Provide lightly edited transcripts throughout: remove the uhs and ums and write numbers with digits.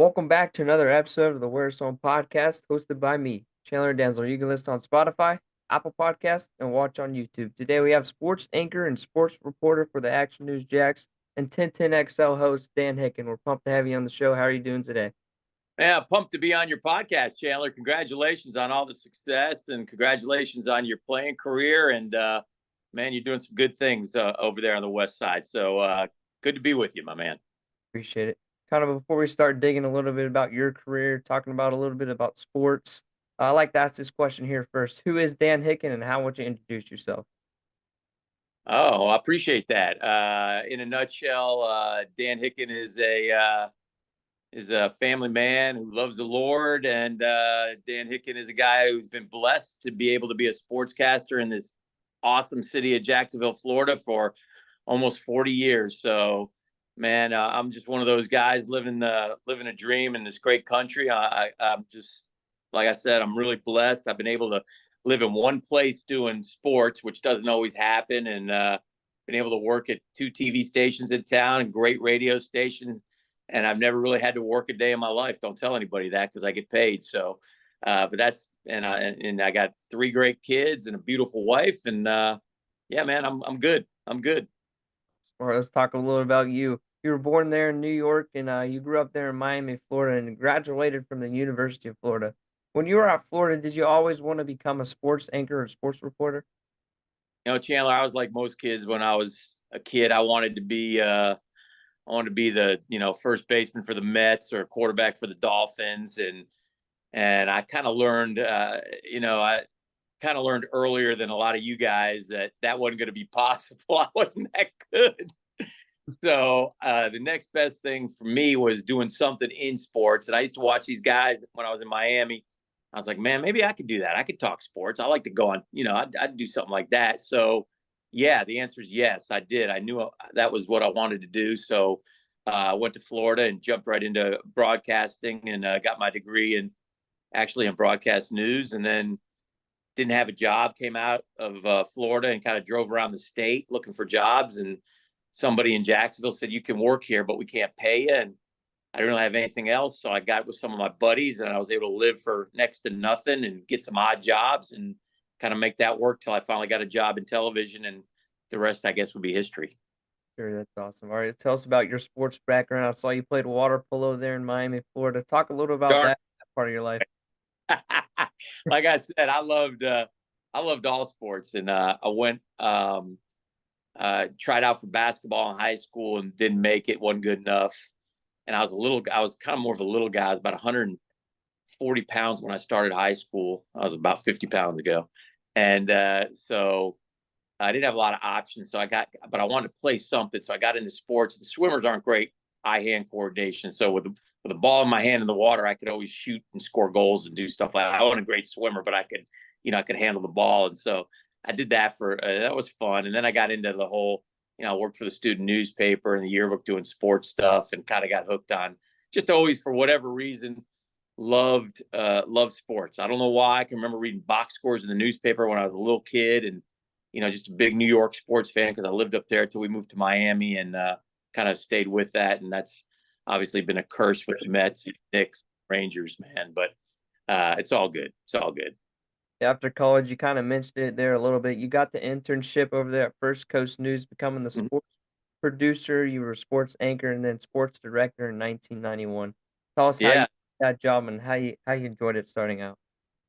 Welcome back to another episode of the Where It's On podcast, hosted by me, Chandler Denzel. You can listen on Spotify, Apple Podcasts, and watch on YouTube. Today we have sports anchor and sports reporter for the Action News Jax and 1010XL host Dan Hicken. We're pumped to have you on the show. How are you doing today? Yeah, pumped to be on your podcast, Chandler. Congratulations on all the success and congratulations on your playing career. And man, you're doing some good things over there on the West Side. So good to be with you, my man. Appreciate it. Kind of before we start digging a little bit about your career, talking about a little bit about sports, I like to ask this question here first. Who is Dan Hicken and how would you introduce yourself? Oh, I appreciate that. In a nutshell, Dan Hicken is a family man who loves the Lord, and Dan Hicken is a guy who's been blessed to be able to be a sportscaster in this awesome city of Jacksonville, Florida, for almost 40 years. So, man, I'm just one of those guys living a dream in this great country. I'm just, like I said, I'm really blessed. I've been able to live in one place doing sports, which doesn't always happen, and been able to work at two TV stations in town, great radio station, and I've never really had to work a day in my life. Don't tell anybody that because I get paid. So, but that's and I got three great kids and a beautiful wife, and yeah, man, I'm good. I'm good. All right, let's talk a little about you. You were born there in New York, and you grew up there in Miami, Florida, and graduated from the University of Florida. When you were at Florida, did you always want to become a sports anchor or sports reporter? Chandler, I was like most kids when I was a kid. I wanted to be the first baseman for the Mets or quarterback for the Dolphins, and I kind of learned I kind of learned earlier than a lot of you guys that wasn't going to be possible. I wasn't that good. So the next best thing for me was doing something in sports. And I used to watch these guys when I was in Miami. I was like, man, maybe I could do that. I could talk sports. I like to go on, I'd do something like that. So yeah, the answer is yes, I did. I knew that was what I wanted to do. So I went to Florida and jumped right into broadcasting and got my degree in broadcast news, and then didn't have a job, came out of Florida and kind of drove around the state looking for jobs. And somebody in Jacksonville said, you can work here, but we can't pay you. And I didn't really have anything else. So I got with some of my buddies and I was able to live for next to nothing and get some odd jobs and kind of make that work till I finally got a job in television. And the rest, I guess, would be history. Sure, that's awesome. All right, tell us about your sports background. I saw you played water polo there in Miami, Florida. Talk a little about Darn. that part of your life. Like I said, I loved all sports, and I went tried out for basketball in high school and didn't make it. wasn't good enough. And I was kind of more of a little guy. I was about 140 pounds when I started high school. I was about 50 pounds ago, and so I didn't have a lot of options. But I wanted to play something, so I got into sports. The swimmers aren't great eye-hand coordination, so with a ball in my hand in the water, I could always shoot and score goals and do stuff like that. I wasn't a great swimmer, but I could handle the ball. And so I did that that was fun. And then I got into the whole, I worked for the student newspaper and the yearbook doing sports stuff and kind of got hooked on just always, for whatever reason, loved sports. I don't know why. I can remember reading box scores in the newspaper when I was a little kid and, just a big New York sports fan because I lived up there until we moved to Miami and kind of stayed with that. And that's obviously been a curse with the Mets, Knicks, Rangers, man. But it's all good. It's all good. After college, you kind of mentioned it there a little bit. You got the internship over there at First Coast News, becoming the Mm-hmm. sports producer. You were a sports anchor and then sports director in 1991. Tell us how you Yeah, did that job and how you enjoyed it starting out.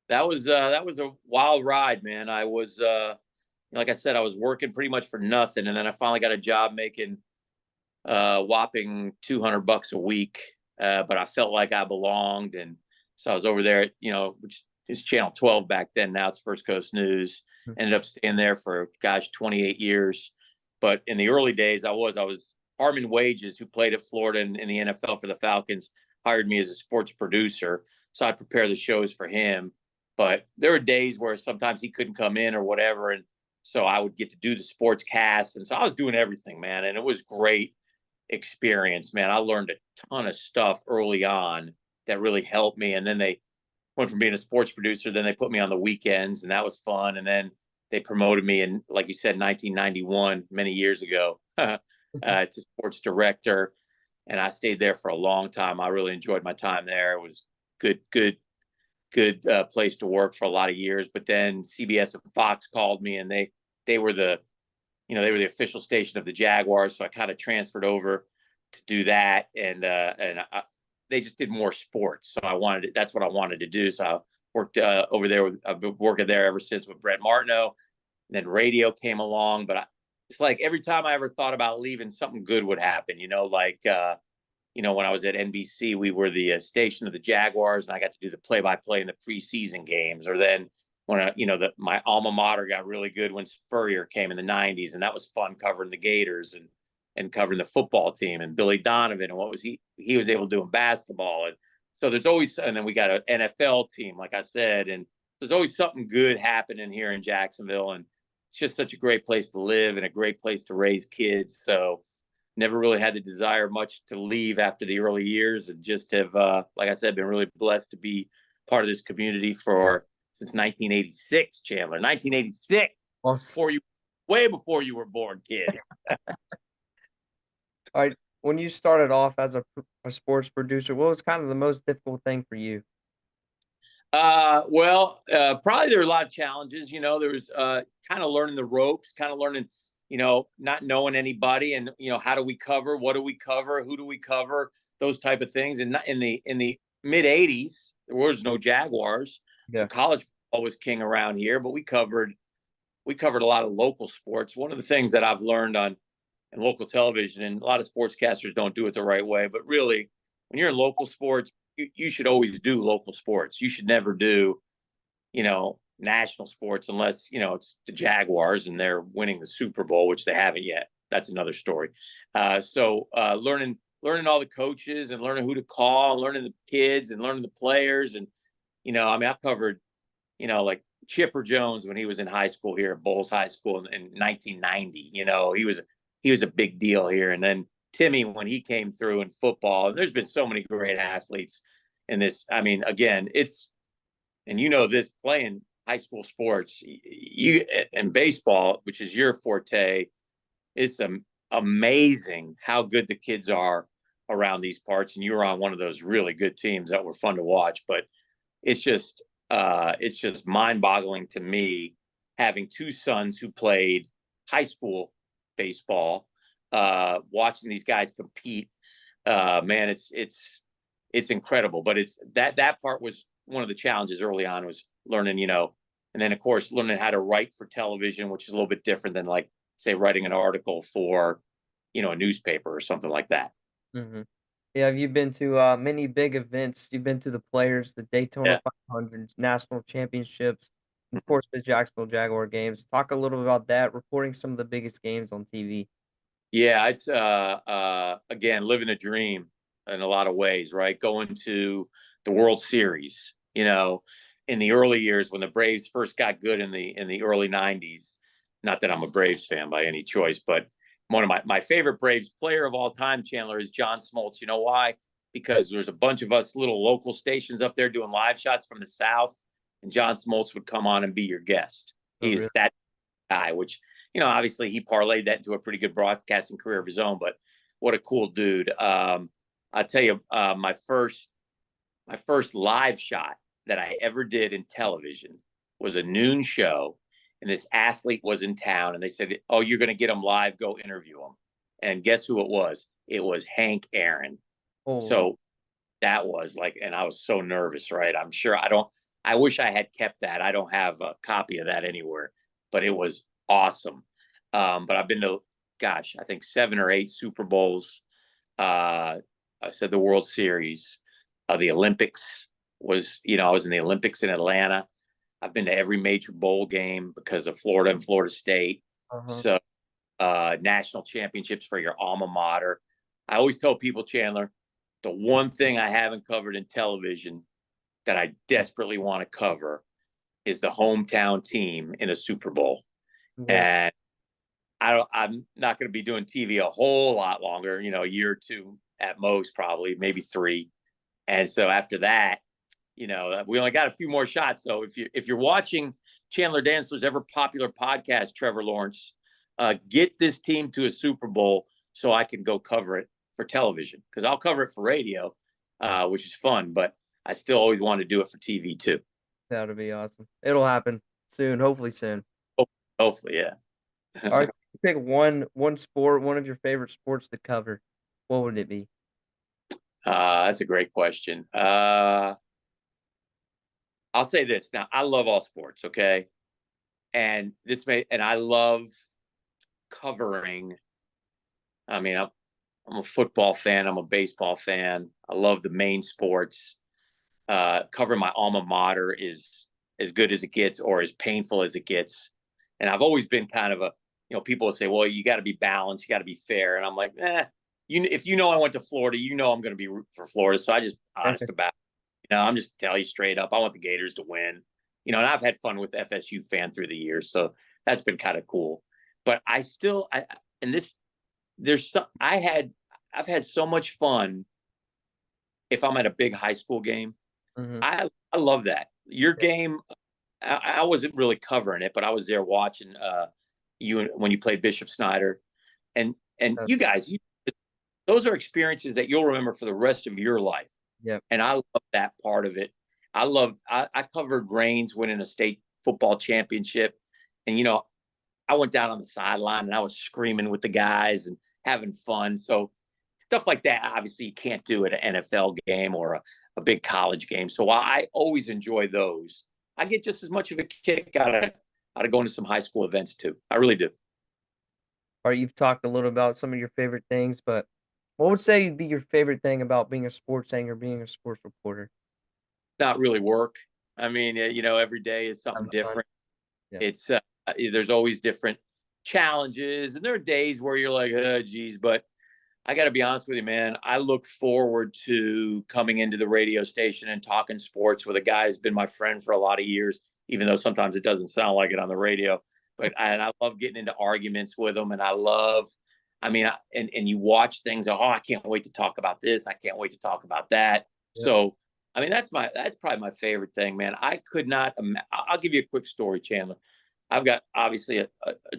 that was a wild ride, man. I was like I said, I was working pretty much for nothing, and then I finally got a job making whopping $200 a week. But I felt like I belonged, and so I was over there, which is Channel 12 back then. Now it's First Coast News. Ended up staying there for 28 years. But in the early days, I was Harmon Wages, who played at Florida in the NFL for the Falcons, hired me as a sports producer. So I'd prepare the shows for him. But there were days where sometimes he couldn't come in or whatever. And so I would get to do the sports cast. And so I was doing everything, man. And it was great experience, man. I learned a ton of stuff early on that really helped me. And then they went from being a sports producer, then they put me on the weekends, and that was fun. And then they promoted me in, like you said, 1991, many years ago, to sports director. and I stayed there for a long time. I really enjoyed my time there. It was good place to work for a lot of years. But then CBS and Fox called me, and they were the they were the official station of the Jaguars, so I kind of transferred over to do that, and they just did more sports. So that's what I wanted to do. So I worked over there. I've been working there ever since with Brett Martineau. And then radio came along, but it's like every time I ever thought about leaving, something good would happen. When I was at NBC, we were the station of the Jaguars, and I got to do the play-by-play in the preseason games. Or then when my alma mater got really good when Spurrier came in the '90s, and that was fun covering the Gators and covering the football team and Billy Donovan and what was he was able to do in basketball. And so there's always, and then we got an NFL team, like I said, and there's always something good happening here in Jacksonville, and it's just such a great place to live and a great place to raise kids. So never really had the desire much to leave after the early years, and just have, like I said, been really blessed to be part of this community since 1986, Chandler. 1986, way before you were born, kid. All right. When you started off as a sports producer, what was kind of the most difficult thing for you? Probably there were a lot of challenges. There was kind of learning the ropes, kind of learning, not knowing anybody, and how do we cover, what do we cover, who do we cover, those type of things. And in the mid '80s, there was no Jaguars, so college football was king around here. But we covered a lot of local sports. One of the things that I've learned on local television, and a lot of sportscasters don't do it the right way, but really, when you're in local sports, you should always do local sports. You should never do, national sports unless, it's the Jaguars and they're winning the Super Bowl, which they haven't yet. That's another story. So learning all the coaches and learning who to call, learning the kids and learning the players. And, I covered, like Chipper Jones when he was in high school here at Bowles High School in 1990. He was a big deal here. And then Timmy, when he came through in football, and there's been so many great athletes in this. I mean, again, this playing high school sports, and baseball, which is your forte, it's amazing how good the kids are around these parts. And you were on one of those really good teams that were fun to watch. But it's just mind-boggling to me, having two sons who played high school baseball, watching these guys compete. Man, it's incredible. But it's that part was one of the challenges early on, was learning, and then of course learning how to write for television, which is a little bit different than, like, say, writing an article for, a newspaper or something like that. Mm-hmm. Yeah, have you been to many big events? You've been to the Players, the Daytona 500s, national championships, and of course the Jacksonville Jaguar games. Talk a little bit about that, reporting some of the biggest games on TV. Yeah, it's again, living a dream in a lot of ways, right? Going to the World Series, in the early years when the Braves first got good in the early '90s. Not that I'm a Braves fan by any choice, but one of my favorite Braves player of all time, Chandler, is John Smoltz. You know why? Because there's a bunch of us little local stations up there doing live shots from the South, and John Smoltz would come on and be your guest. He's really that guy, which, obviously he parlayed that into a pretty good broadcasting career of his own, but what a cool dude. I'll tell you, my first live shot that I ever did in television was a noon show, and this athlete was in town, and they said, "Oh, you're going to get him live. Go interview him." And guess who it was? It was Hank Aaron. Oh. So that was like, and I was so nervous, right? I wish I had kept that. I don't have a copy of that anywhere, but it was awesome. But I've been to, I think 7 or 8 Super Bowls. I said the World Series, the Olympics was, I was in the Olympics in Atlanta. I've been to every major bowl game because of Florida and Florida State. So national championships for your alma mater. I always tell people, Chandler, the one thing I haven't covered in television that I desperately want to cover is the hometown team in a Super Bowl. And I'm not going to be doing TV a whole lot longer, a year or 2 at most, probably, maybe 3. And so after that, we only got a few more shots. So if you're watching Chandler Dantzler's ever popular podcast, Trevor Lawrence, get this team to a Super Bowl so I can go cover it for television, because I'll cover it for radio, which is fun, but I still always want to do it for TV too. That would be awesome. It'll happen soon, hopefully soon. Hopefully, yeah. All right, pick one sport, one of your favorite sports to cover. What would it be? That's a great question. I'll say this now. I love all sports, okay? And I love covering. I mean, I'm a football fan. I'm a baseball fan. I love the main sports. Covering my alma mater is as good as it gets, or as painful as it gets. And I've always been kind of people will say, well, you got to be balanced, you got to be fair. And I'm like, if I went to Florida, I'm going to be rooting for Florida. So I just honest about it. I'm just telling you straight up, I want the Gators to win. And I've had fun with FSU fan through the years, so that's been kind of cool. But I've had so much fun if I'm at a big high school game. Mm-hmm. I love that. Your game, I wasn't really covering it, but I was there watching you when you played Bishop Snyder, and you guys, those are experiences that you'll remember for the rest of your life. Yeah. And I love that part of it. I covered Reigns winning a state football championship, and I went down on the sideline and I was screaming with the guys and having fun. So stuff like that, obviously, you can't do at an NFL game or a big college game. So while I always enjoy those, I get just as much of a kick out of going to some high school events too. I really do. All right, you've talked a little about some of your favorite things, but what would say would be your favorite thing about being a sports anchor, being a sports reporter? Not really work. I mean, every day is something different. Yeah. It's there's always different challenges, and there are days where you're like, oh, geez, but I got to be honest with you, man. I look forward to coming into the radio station and talking sports with a guy who's been my friend for a lot of years, even though sometimes it doesn't sound like it on the radio. But I love getting into arguments with him, and and you watch things. Oh, I can't wait to talk about this. I can't wait to talk about that. Yeah. So, that's probably my favorite thing, man. I could not. I'll give you a quick story, Chandler. I've got obviously a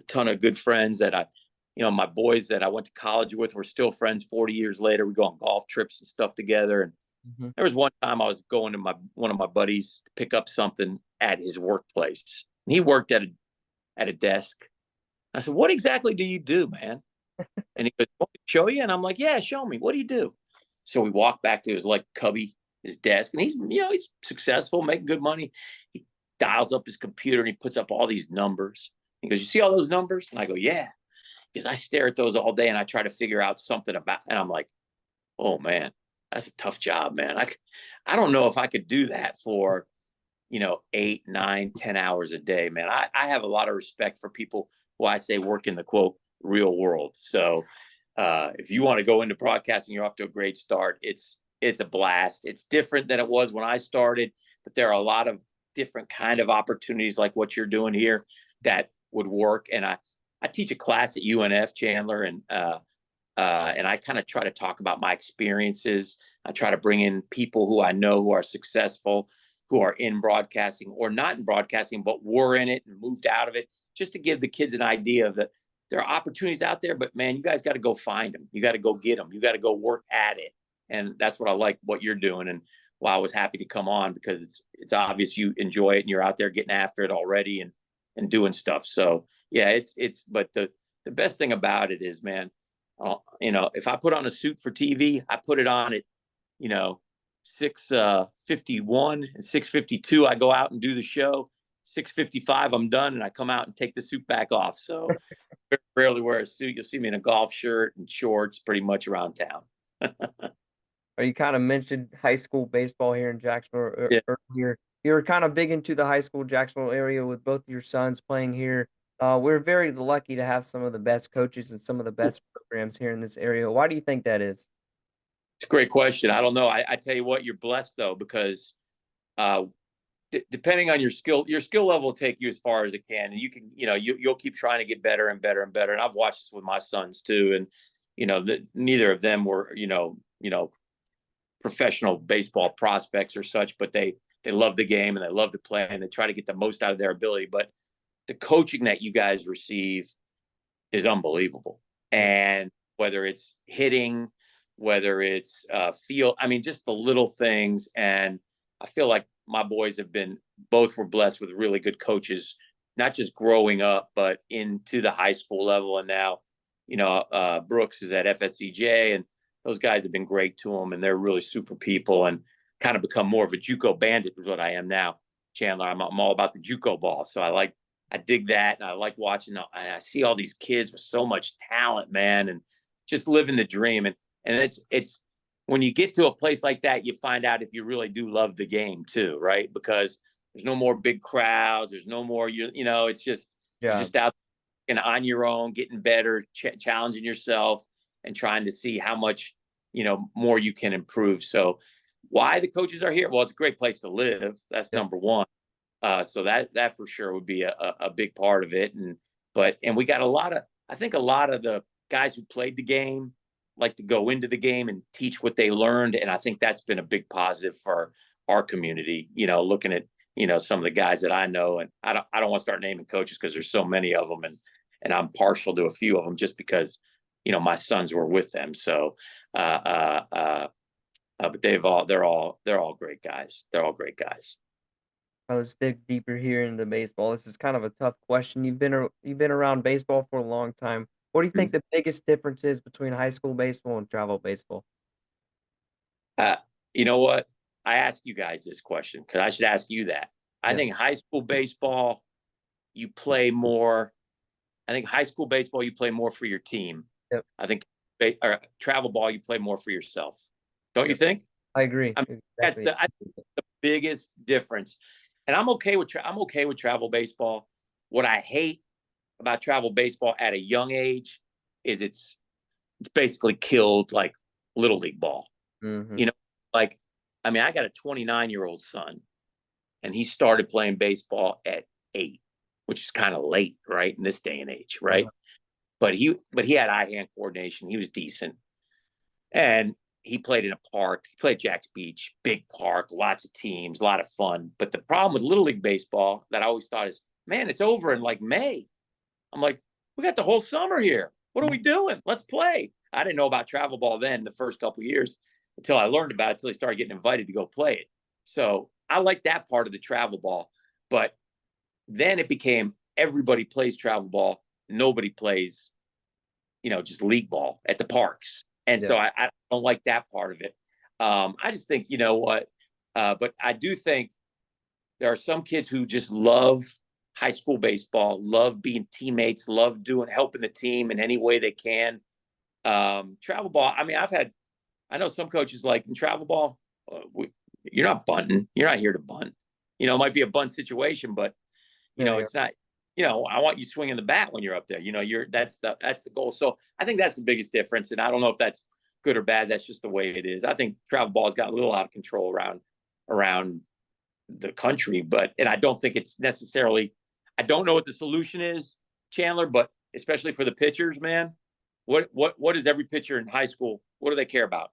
ton of good friends that my boys that I went to college with, we're still friends 40 years later. We go on golf trips and stuff together. And there was one time I was going to one of my buddies to pick up something at his workplace. And he worked at a desk. I said, what exactly do you do, man? And he goes, want me to show you? And I'm like, yeah, show me. What do you do? So we walk back to his his desk, and he's successful, making good money. He dials up his computer and he puts up all these numbers. He goes, you see all those numbers? And I go, yeah. Because I stare at those all day and I try to figure out something about, and I'm like, oh man, that's a tough job, man. I don't know if I could do that for, 8, 9, 10 hours a day, man. I have a lot of respect for people who I say work in the quote real world. So if you want to go into broadcasting, you're off to a great start. It's a blast. It's different than it was when I started, but there are a lot of different kind of opportunities like what you're doing here that would work. And I teach a class at UNF, Chandler, and I kind of try to talk about my experiences. I try to bring in people who I know who are successful, who are in broadcasting or not in broadcasting, but were in it and moved out of it, just to give the kids an idea of that there are opportunities out there, but man, you guys got to go find them. You got to go get them. You got to go work at it. And that's what I like what you're doing. And why I was happy to come on, because it's obvious you enjoy it and you're out there getting after it already and doing stuff. So yeah, but the best thing about it is, man, if I put on a suit for TV, I put it on at, 6:51 and 6:52, I go out and do the show. 6:55, I'm done, and I come out and take the suit back off. So I rarely wear a suit. You'll see me in a golf shirt and shorts pretty much around town. You kind of mentioned high school baseball here in Jacksonville earlier. You're kind of big into the high school Jacksonville area with both your sons playing here. We're very lucky to have some of the best coaches and some of the best programs here in this area. Why do you think that is? It's a great question. I don't know. I tell you what, you're blessed though, because depending on your skill level will take you as far as it can, and you can, you'll keep trying to get better and better and better. And I've watched this with my sons too, and neither of them were professional baseball prospects or such, but they love the game and they love to play and they try to get the most out of their ability. But the coaching that you guys receive is unbelievable. And whether it's hitting, whether it's field. I mean, just the little things. And I feel like my boys both were blessed with really good coaches, not just growing up, but into the high school level. And now, Brooks is at FSCJ, and those guys have been great to them, and they're really super people, and kind of become more of a JUCO bandit is what I am now, Chandler. I'm all about the JUCO ball. So I dig that. And I like watching, I see all these kids with so much talent, man, and just living the dream. And it's when you get to a place like that, you find out if you really do love the game too, right? Because there's no more big crowds. There's no more, it's just, you're just out and on your own, getting better, challenging yourself, and trying to see how much, more you can improve. So why the coaches are here? Well, it's a great place to live. That's number one. So that for sure would be a big part of it. And we got I think a lot of the guys who played the game like to go into the game and teach what they learned. And I think that's been a big positive for our community, looking at, some of the guys that I know. And I don't want to start naming coaches because there's so many of them. And I'm partial to a few of them just because, my sons were with them. So, but they're all great guys. They're all great guys. Let's dig deeper here into baseball. This is kind of a tough question. You've been around baseball for a long time. What do you think the biggest difference is between high school baseball and travel baseball? You know what? I ask you guys this question because I should ask you that. I think high school baseball, you play more. I think high school baseball, you play more for your team. Yep. I think travel ball, you play more for yourself. Don't you think? I agree. I mean, that's the biggest difference. And I'm okay with travel baseball. What I hate about travel baseball at a young age is it's basically killed like little league ball. Mm-hmm. Like, I mean, I got a 29-year-old son, and he started playing baseball at 8, which is kind of late, right, in this day and age, right? But he had eye-hand coordination. He was decent, and he played in a park. He played Jax Beach, big park, lots of teams, a lot of fun. But the problem with little league baseball that I always thought is, man, it's over in like May. I'm like, we got the whole summer here. What are we doing? Let's play. I didn't know about travel ball then the first couple of years until I learned about it, until I started getting invited to go play it. So I like that part of the travel ball. But then it became everybody plays travel ball. Nobody plays, just league ball at the parks. And so I don't like that part of it. I just think, but I do think there are some kids who just love high school baseball, love being teammates, love helping the team in any way they can. Travel ball, I mean, I know some coaches like in travel ball, you're not bunting. You're not here to bunt. It might be a bunt situation, but it's not. I want you swinging the bat when you're up there. That's the goal. So I think that's the biggest difference. And I don't know if that's good or bad. That's just the way it is. I think travel ball has got a little out of control around the country, and I don't think it's necessarily. I don't know what the solution is, Chandler, but especially for the pitchers, man. What is every pitcher in high school? What do they care about?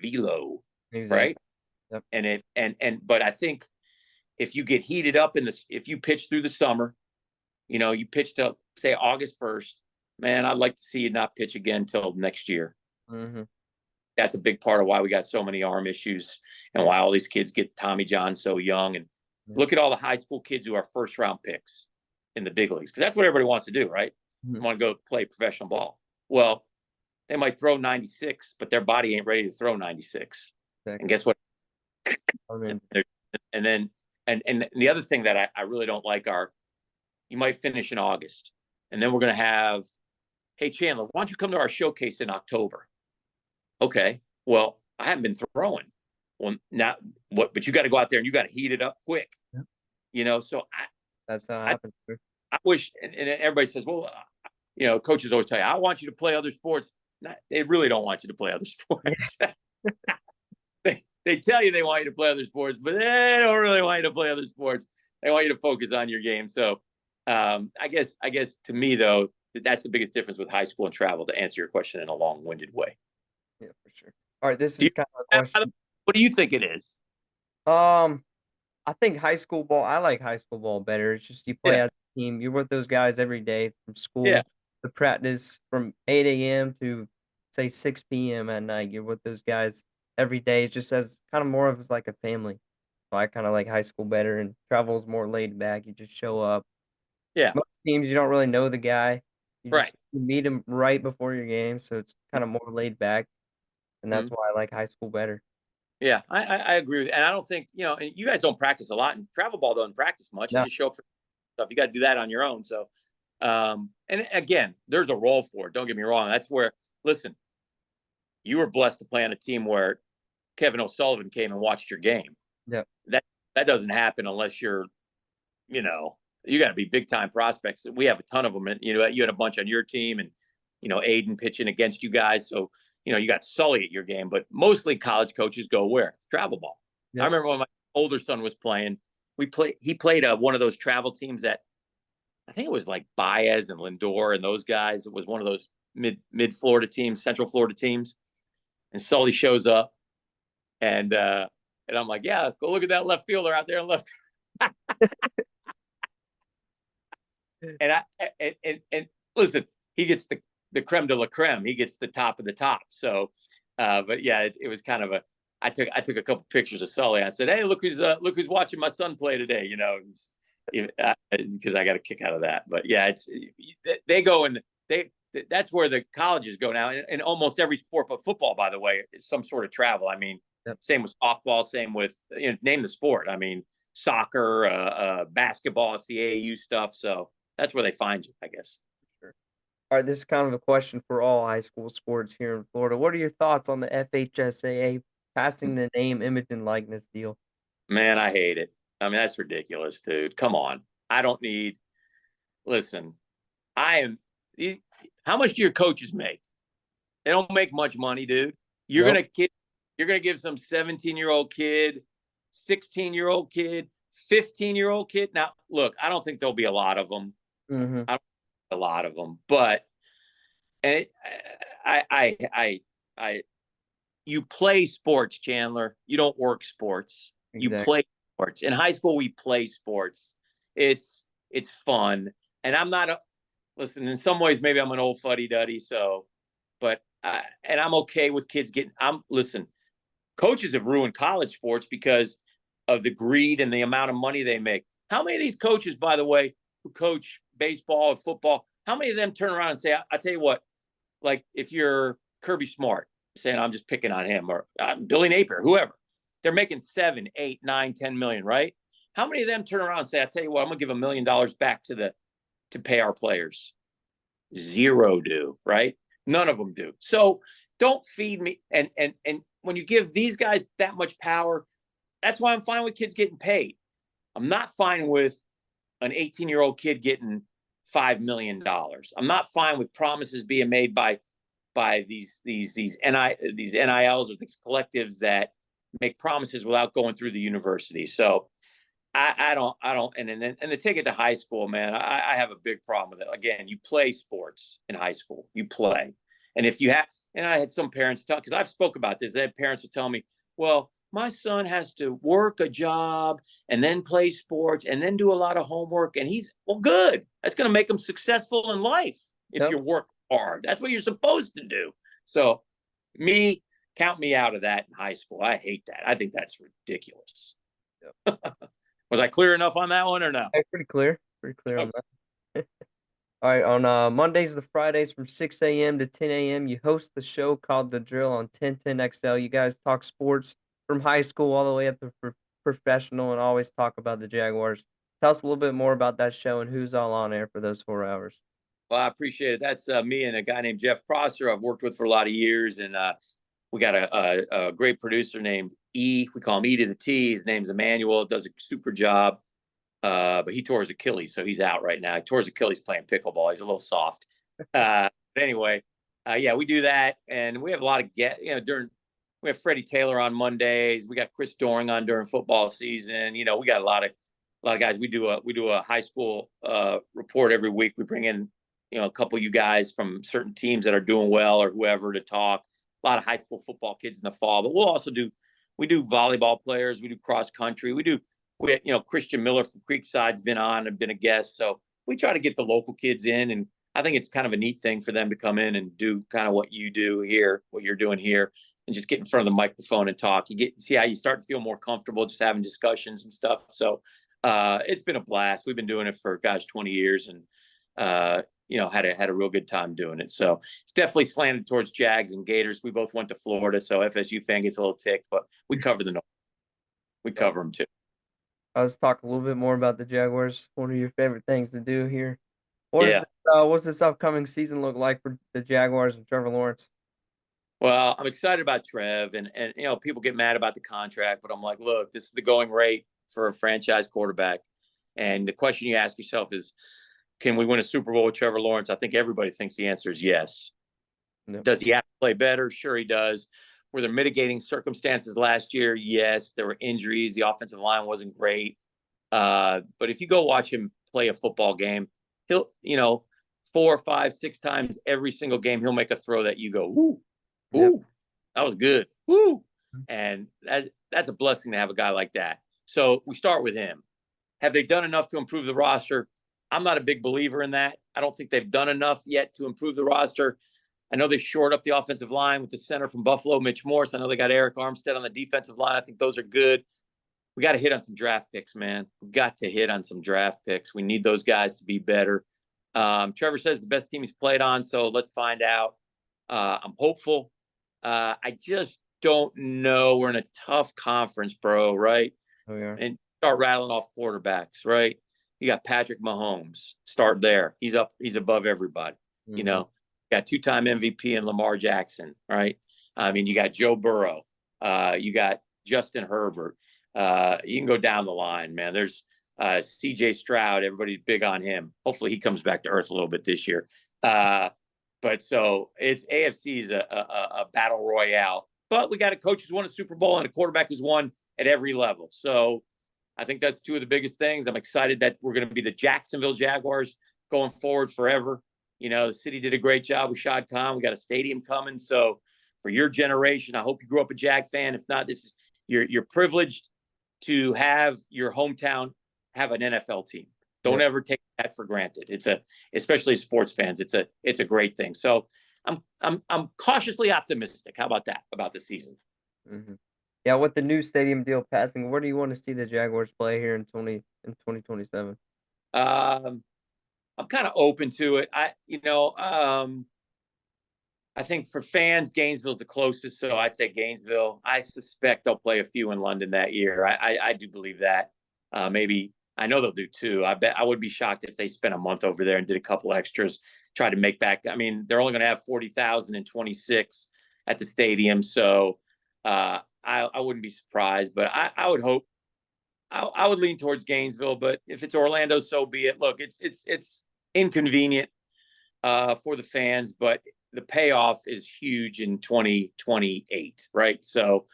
Velo, right? Yep. But I think if you get heated up if you pitch through the summer, you pitch to say August 1st, man, I'd like to see you not pitch again until next year. Mm-hmm. That's a big part of why we got so many arm issues and why all these kids get Tommy John so young. And look at all the high school kids who are first round picks in the big leagues, because that's what everybody wants to do, right? Mm-hmm. Want to go play professional ball. Well, they might throw 96, but their body ain't ready to throw 96. Exactly. And guess what? And then the other thing that I really don't like you might finish in August, and then we're going to have, hey, Chandler, why don't you come to our showcase in October? Okay, well, I haven't been throwing. Well, now what? But you got to go out there and you got to heat it up quick. Yeah. So that's how it happens. I wish, and everybody says, well, coaches always tell you, I want you to play other sports. They really don't want you to play other sports. They tell you they want you to play other sports, but they don't really want you to play other sports. They want you to focus on your game. So I guess to me, though, that's the biggest difference with high school and travel, to answer your question in a long-winded way. Yeah, for sure. All right, this is kind of a question. What do you think it is? I think high school ball, I like high school ball better. It's just you play as a team. You're with those guys every day from school to practice from 8 a.m. to say 6 p.m. at night. You're with those guys every day. It's just as kind of more of as like a family. So I kind of like high school better, and travel is more laid back. You just show up. Yeah. Most teams, you don't really know the guy. Right. You meet him right before your game, so it's kind of more laid back, and that's Mhm. why I like high school better. Yeah, I agree with you. And I don't think, and you guys don't practice a lot, and travel ball doesn't practice much. You No, just show up for stuff. You got to do that on your own. So, and again, there's a role for it. Don't get me wrong. That's where, listen, you were blessed to play on a team where Kevin O'Sullivan came and watched your game. yeah, That doesn't happen unless you're, you know, you got to be big time prospects. We have a ton of them, and you had a bunch on your team, and Aiden pitching against you guys. So you got Sully at your game, but mostly college coaches go where travel ball. I yeah. remember when my older son was playing. He played one of those travel teams that I think it was like Baez and Lindor and those guys. It was one of those mid Florida teams, Central Florida teams. And Sully shows up, and I'm like, yeah, go look at that left fielder out there in left. And and listen, he gets the creme de la creme. He gets the top of the top. So, but yeah, it was kind of I took a couple pictures of Sully. I said, hey, look who's watching my son play today. Because I got a kick out of that. But yeah, they go and that's where the colleges go now, and almost every sport, but football, by the way, is some sort of travel. I mean, Yep. Same with softball, same with name the sport. I mean, soccer, basketball, it's the AAU stuff. So that's where they find you, I guess. Sure. All right, this is kind of a question for all high school sports here in Florida. What are your thoughts on the FHSAA passing the name, image, and likeness deal? Man, I hate it. I mean, that's ridiculous, dude. Come on. I don't need. Listen, I am. How much do your coaches make? They don't make much money, dude. You're Nope. gonna give some 17-year-old kid, 16-year-old kid, 15-year-old kid. Now, look, I don't think there'll be a lot of them. Mm-hmm. I don't think a lot of them, but and it, I you play sports, Chandler. You don't work sports. You Exactly. play sports. In high school, we play sports. It's fun, and I'm not a listen. In some ways, maybe I'm an old fuddy duddy. So, but and I'm okay with kids getting. Listen. Coaches have ruined college sports because of the greed and the amount of money they make. How many of these coaches, by the way, who coach baseball and football, how many of them turn around and say, I tell you what, like if you're Kirby Smart, saying I'm just picking on him, or Billy Napier, whoever, they're making 7, 8, 9, 10 million, right? How many of them turn around and say, I tell you what, I'm gonna give $1 million back to pay our players? Zero do, right? None of them do. So don't feed me. And when you give these guys that much power, that's why I'm fine with kids getting paid. I'm not fine with an 18-year-old kid getting $5 million. I'm not fine with promises being made by these NILs or these collectives that make promises without going through the university. So I don't, and to take it to high school, man, I have a big problem with it. Again, you play sports in high school, you play. And if you have, and I had some parents tell, because I've spoke about this, they had parents who tell me, well, my son has to work a job and then play sports and then do a lot of homework. And well, good. That's going to make him successful in life if Yep. you work hard. That's what you're supposed to do. So count me out of that in high school. I hate that. I think that's ridiculous. Yep. Was I clear enough on that one or no? Hey, pretty clear. Pretty clear on that. All right, on Mondays to Fridays from 6 a.m. to 10 a.m., you host the show called The Drill on 1010XL. You guys talk sports from high school all the way up to professional, and always talk about the Jaguars. Tell us a little bit more about that show and who's all on air for those 4 hours. Well, I appreciate it. That's me and a guy named Jeff Prosser I've worked with for a lot of years. And we got a great producer named E. We call him E to the T. His name's Emmanuel. Does a super job. But he tore his Achilles, so he's out right now. He tore his Achilles playing pickleball. He's a little soft. But anyway, yeah, we do that. And we have a lot of we have Freddie Taylor on Mondays. We got Chris Doring on during football season. We got a lot of guys. We do a high school report every week. We bring in a couple of you guys from certain teams that are doing well or whoever to talk. A lot of high school football kids in the fall, but we'll also do volleyball players. We do cross country. Christian Miller from Creekside's been on and been a guest. So we try to get the local kids in, and I think it's kind of a neat thing for them to come in and do kind of what you do here, what you're doing here, and just get in front of the microphone and talk. See how you start to feel more comfortable just having discussions and stuff. So it's been a blast. We've been doing it for 20 years, and had a real good time doing it. So it's definitely slanted towards Jags and Gators. We both went to Florida, so FSU fan gets a little ticked, but we cover the North. We cover them too. Let's talk a little bit more about the Jaguars. What are your favorite things to do here? Yeah. What's this upcoming season look like for the Jaguars and Trevor Lawrence? Well, I'm excited about Trev, and people get mad about the contract, but I'm like, look, this is the going rate for a franchise quarterback. And the question you ask yourself is, can we win a Super Bowl with Trevor Lawrence? I think everybody thinks the answer is yes. Yep. Does he have to play better? Sure, he does. Were there mitigating circumstances last year? Yes. There were injuries. The offensive line wasn't great. But if you go watch him play a football game, he'll, 4, 5, 6 times every single game, he'll make a throw that you go, ooh, ooh, yep. That was good. Woo. And that's a blessing to have a guy like that. So we start with him. Have they done enough to improve the roster? I'm not a big believer in that. I don't think they've done enough yet to improve the roster. I know they shored up the offensive line with the center from Buffalo, Mitch Morse. I know they got Eric Armstead on the defensive line. I think those are good. We got to hit on some draft picks, man. We got to hit on some draft picks. We need those guys to be better. Trevor says the best team he's played on, so let's find out. I'm hopeful. I just don't know. We're in a tough conference, bro, right? Oh, yeah. And start rattling off quarterbacks, right? You got Patrick Mahomes. Start there. He's above everybody. Mm-hmm. You got 2-time MVP in Lamar Jackson, right? I mean, you got Joe Burrow. You got Justin Herbert. You can go down the line, man. There's CJ Stroud. Everybody's big on him. Hopefully he comes back to earth a little bit this year. But so it's AFC is a battle royale. But we got a coach who's won a Super Bowl and a quarterback who's won at every level. So I think that's 2 of the biggest things. I'm excited that we're going to be the Jacksonville Jaguars going forward forever. The city did a great job with Shad Khan. We got a stadium coming. So for your generation, I hope you grew up a Jag fan. If not, you're privileged to have your hometown have an NFL team. Don't ever take that for granted. Especially as sports fans, it's a great thing. So I'm cautiously optimistic. How about that about the season? Mm-hmm. Yeah, with the new stadium deal passing, where do you want to see the Jaguars play here in 2027? I'm kind of open to it. I think for fans, Gainesville's the closest, so I'd say Gainesville. I suspect they'll play a few in London that year. I do believe that. Maybe I know they'll do 2. I would be shocked if they spent a month over there and did a couple extras, try to make back. I mean, they're only going to have 40,000 and 26 at the stadium, so I wouldn't be surprised. But I would hope. I would lean towards Gainesville, but if it's Orlando, so be it. Look, it's inconvenient for the fans, but the payoff is huge in 2028, right? So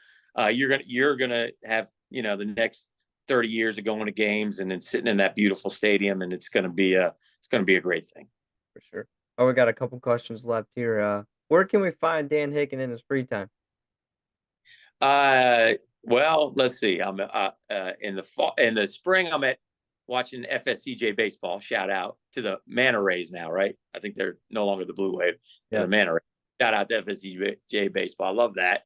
you're gonna have the next 30 years of going to games and then sitting in that beautiful stadium, and it's gonna be a great thing for sure. Oh, we got a couple questions left here. Where can we find Dan Hicken in his free time? Well, let's see. I'm in the spring. I'm watching FSCJ baseball. Shout out to the Manta Rays now, right? I think they're no longer the Blue Wave. Yeah. The Manta Rays. Shout out to FSCJ baseball. I love that.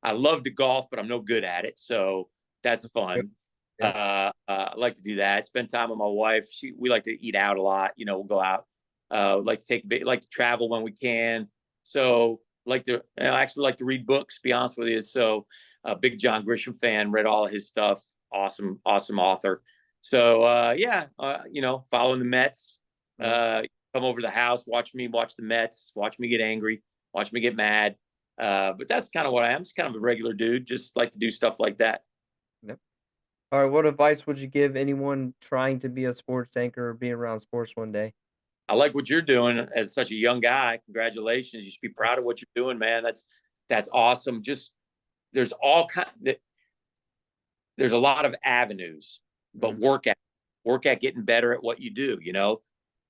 I love to golf, but I'm no good at it, so that's fun. Yeah. I like to do that. Spend time with my wife. We like to eat out a lot. We'll go out. Like to travel when we can. So I actually like to read books. Be honest with you. So a big John Grisham fan. Read all his stuff. Awesome author. So following the Mets. Come over to the house, watch me watch the Mets, watch me get angry, watch me get mad. But that's kind of what I am. Just kind of a regular dude. Just like to do stuff like that. Yep. All right. What advice would you give anyone trying to be a sports anchor or be around sports one day? I like what you're doing as such a young guy. Congratulations. You should be proud of what you're doing, man. That's awesome. Just there's a lot of avenues, but work at getting better at what you do.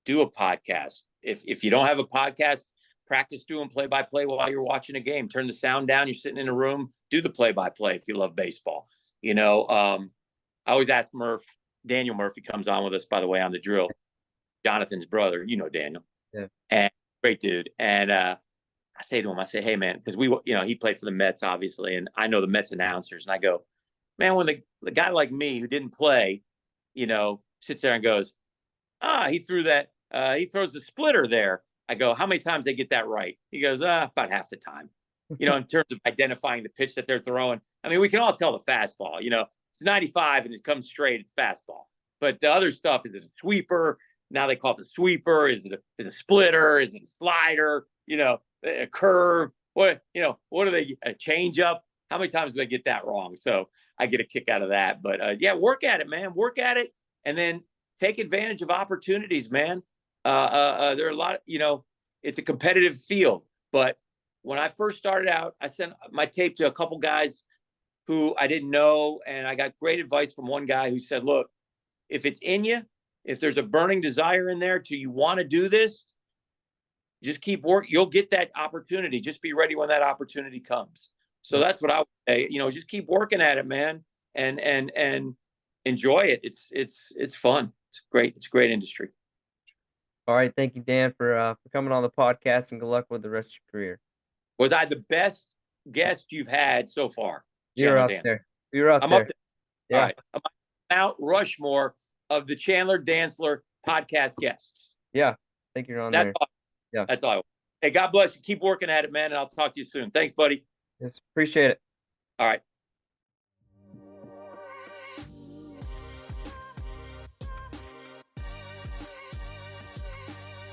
Do a podcast. If you don't have a podcast, practice doing play-by-play while you're watching a game. Turn the sound down. You're sitting in a room. Do the play-by-play if you love baseball. I always ask Daniel Murphy comes on with us, by the way, on The Drill. Jonathan's brother. Daniel. Yeah. and great dude. And I say to him, I say, hey man, because he played for the Mets obviously, and I know the Mets announcers, and I go, man, when the guy like me who didn't play, sits there and goes, he threw that, he throws the splitter there. I go, how many times they get that right? He goes, about half the time. In terms of identifying the pitch that they're throwing. I mean, we can all tell the fastball, it's 95 and it comes straight, it's fastball. But the other stuff, is it a sweeper? Now they call it a sweeper. Is it a splitter? Is it a slider? A curve? What are they, a change up? How many times do they get that wrong? So I get a kick out of that. But work at it, man. Work at it. And then take advantage of opportunities, man. There are a lot, it's a competitive field. But when I first started out, I sent my tape to a couple guys who I didn't know. And I got great advice from one guy who said, look, if it's in you, if there's a burning desire in there to you want to do this, just keep working. You'll get that opportunity. Just be ready when that opportunity comes. So that's what I would say. Just keep working at it, man, and enjoy it. It's fun. It's great. It's a great industry. All right, thank you, Dan, for coming on the podcast, and good luck with the rest of your career. Was I the best guest you've had so far? You're up there. You're up there. Up there. Yeah. All right. I'm Mount Rushmore of the Chandler Dantzler podcast guests. Yeah, I think you're on there. Yeah, that's all. Hey, God bless you. Keep working at it, man, and I'll talk to you soon. Thanks, buddy. Yes, appreciate it. All right.